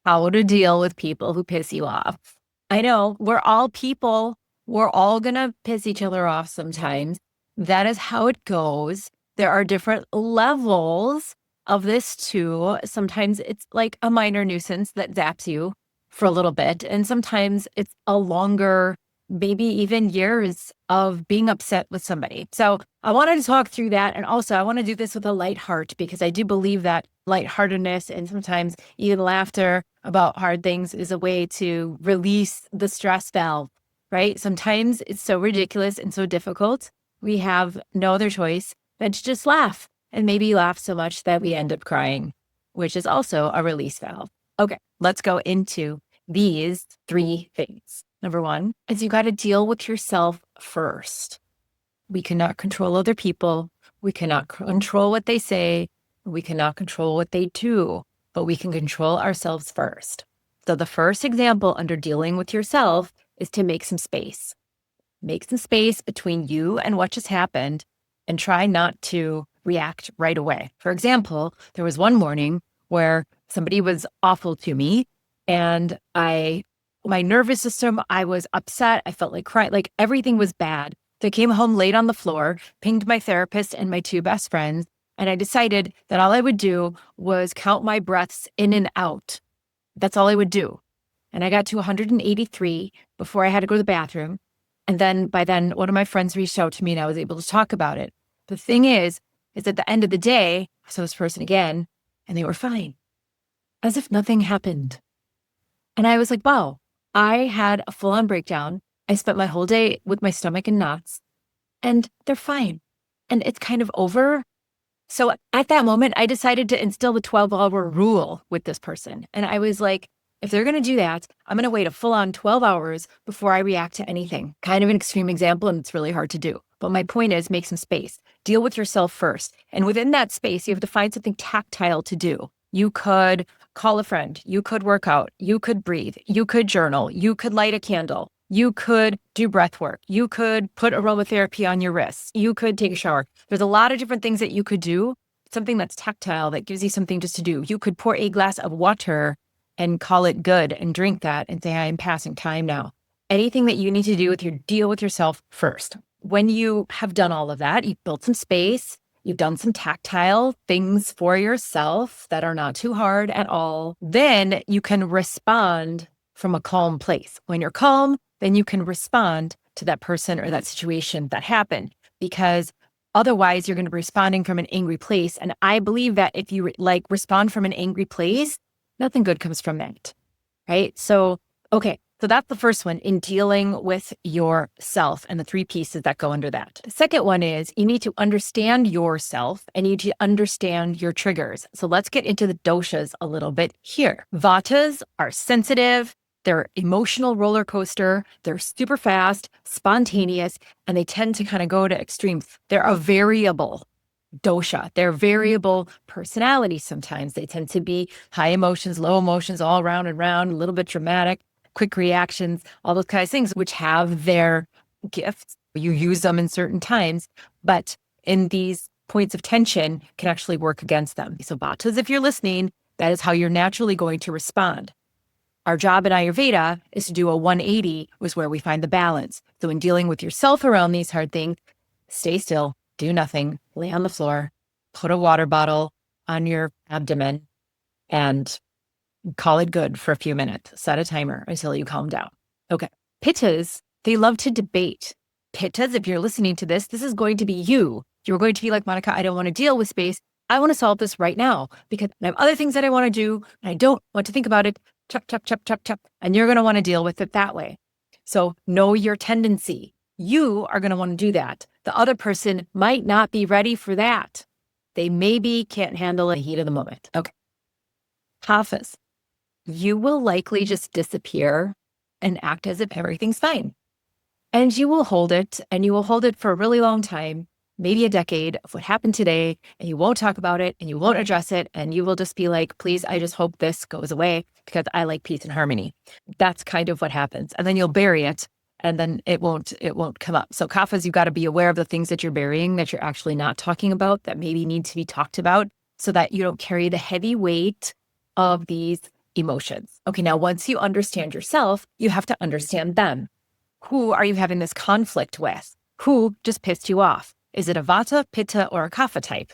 how to deal with people who piss you off. I know we're all people. We're all going to piss each other off sometimes. That is how it goes. There are different levels of this too. Sometimes it's like a minor nuisance that zaps you for a little bit. And sometimes it's a longer, maybe even years of being upset with somebody. So I wanted to talk through that. And also I want to do this with a light heart because I do believe that lightheartedness and sometimes even laughter about hard things is a way to release the stress valve, right? Sometimes it's so ridiculous and so difficult. We have no other choice than to just laugh and maybe laugh so much that we end up crying, which is also a release valve. Okay, let's go into these three things. Number one is you got to deal with yourself first. We cannot control other people. We cannot control what they say. We cannot control what they do, but we can control ourselves first. So the first example under dealing with yourself is to make some space. Make some space between you and what just happened and try not to react right away. For example, there was one morning where somebody was awful to me and my nervous system, I was upset. I felt like crying, like everything was bad. So I came home late on the floor, pinged my therapist and my two best friends, and I decided that all I would do was count my breaths in and out. That's all I would do. And I got to 183 before I had to go to the bathroom. And then by then, one of my friends reached out to me and I was able to talk about it. The thing is at the end of the day, I saw this person again and they were fine, as if nothing happened. And I was like, wow, I had a full-on breakdown. I spent my whole day with my stomach in knots and they're fine. And it's kind of over. So at that moment, I decided to instill the 12-hour rule with this person. And I was like, if they're going to do that, I'm going to wait a full-on 12 hours before I react to anything. Kind of an extreme example, and it's really hard to do. But my point is, make some space. Deal with yourself first. And within that space, you have to find something tactile to do. You could call a friend. You could work out. You could breathe. You could journal. You could light a candle. You could do breath work. You could put aromatherapy on your wrists. You could take a shower. There's a lot of different things that you could do. Something that's tactile that gives you something just to do. You could pour a glass of water and call it good and drink that and say, I'm passing time now. Anything that you need to do with your deal with yourself first. When you have done all of that, you've built some space, you've done some tactile things for yourself that are not too hard at all, then you can respond from a calm place. When you're calm, then you can respond to that person or that situation that happened, because otherwise you're going to be responding from an angry place. And I believe that if you respond from an angry place, nothing good comes from that, right? So, okay. So that's the first one in dealing with yourself and the three pieces that go under that. The second one is you need to understand yourself and you need to understand your triggers. So let's get into the doshas a little bit here. Vatas are sensitive. They're emotional roller coaster. They're super fast, spontaneous, and they tend to kind of go to extremes. They're a variable dosha. They're variable personalities sometimes. They tend to be high emotions, low emotions, all round and round, a little bit dramatic, quick reactions, all those kinds of things, which have their gifts. You use them in certain times, but in these points of tension can actually work against them. So Vatas, if you're listening, that is how you're naturally going to respond. Our job in Ayurveda is to do a 180, was where we find the balance. So in dealing with yourself around these hard things, stay still, do nothing, lay on the floor, put a water bottle on your abdomen, and call it good for a few minutes. Set a timer until you calm down. Okay. Pittas, they love to debate. Pittas, if you're listening to this, this is going to be you. You're going to be like, Monica, I don't want to deal with space. I want to solve this right now because I have other things that I want to do. And I don't want to think about it. Chop, chop, chop, chop, chop. And you're going to want to deal with it that way. So know your tendency. You are going to want to do that. The other person might not be ready for that. They maybe can't handle the heat of the moment. Okay. Kaphas, you will likely just disappear and act as if everything's fine. And you will hold it, and you will hold it for a really long time, maybe a decade of what happened today, and you won't talk about it, and you won't address it, and you will just be like, please, I just hope this goes away because I like peace and harmony. That's kind of what happens. And then you'll bury it, and then it won't come up. So Kaphas, you've got to be aware of the things that you're burying, that you're actually not talking about, that maybe need to be talked about so that you don't carry the heavy weight of these emotions. Okay, now once you understand yourself, you have to understand them. Who are you having this conflict with? Who just pissed you off? Is it a Vata, Pitta, or a Kapha type?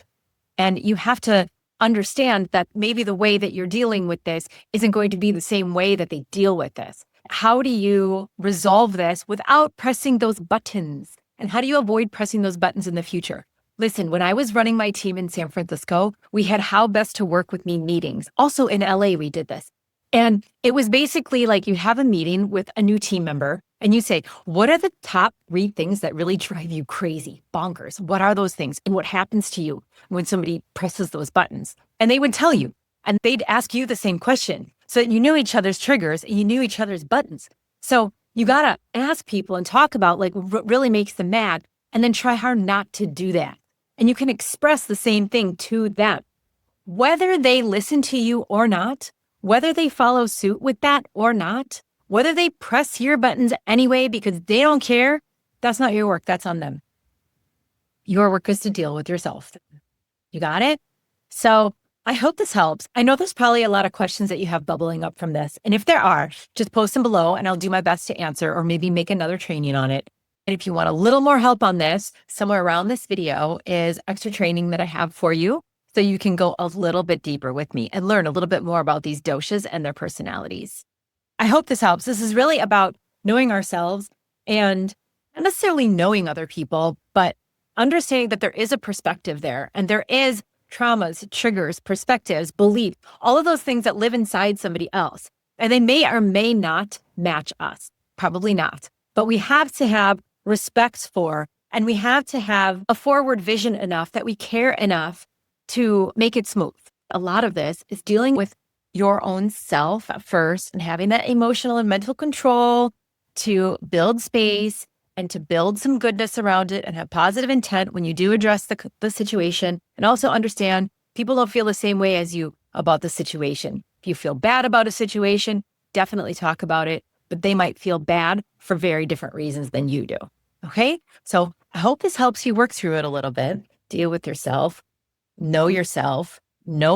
And you have to understand that maybe the way that you're dealing with this isn't going to be the same way that they deal with this. How do you resolve this without pressing those buttons? And how do you avoid pressing those buttons in the future? Listen, when I was running my team in San Francisco, we had how best to work with me meetings. Also in LA, we did this. And it was basically like you have a meeting with a new team member and you say, what are the top 3 things that really drive you crazy, bonkers? What are those things? And what happens to you when somebody presses those buttons? And they would tell you, and they'd ask you the same question so that you knew each other's triggers and you knew each other's buttons. So you got to ask people and talk about like what really makes them mad and then try hard not to do that. And you can express the same thing to them. Whether they listen to you or not, whether they follow suit with that or not, whether they press your buttons anyway because they don't care, that's not your work. That's on them. Your work is to deal with yourself. You got it? So I hope this helps. I know there's probably a lot of questions that you have bubbling up from this. And if there are, just post them below and I'll do my best to answer or maybe make another training on it. And if you want a little more help on this, somewhere around this video is extra training that I have for you. So you can go a little bit deeper with me and learn a little bit more about these doshas and their personalities. I hope this helps. This is really about knowing ourselves and not necessarily knowing other people, but understanding that there is a perspective there and there is traumas, triggers, perspectives, beliefs, all of those things that live inside somebody else. And they may or may not match us. Probably not. But we have to have respect for, and we have to have a forward vision enough that we care enough to make it smooth. A lot of this is dealing with your own self at first and having that emotional and mental control to build space and to build some goodness around it and have positive intent when you do address the situation. And also understand people don't feel the same way as you about the situation. If you feel bad about a situation, definitely talk about it, but they might feel bad for very different reasons than you do. Okay? So I hope this helps you work through it a little bit, deal with yourself, know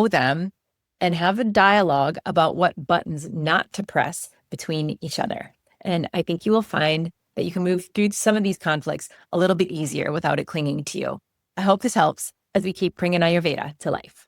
them, and have a dialogue about what buttons not to press between each other. And I think you will find that you can move through some of these conflicts a little bit easier without it clinging to you. I hope this helps as we keep bringing Ayurveda to life.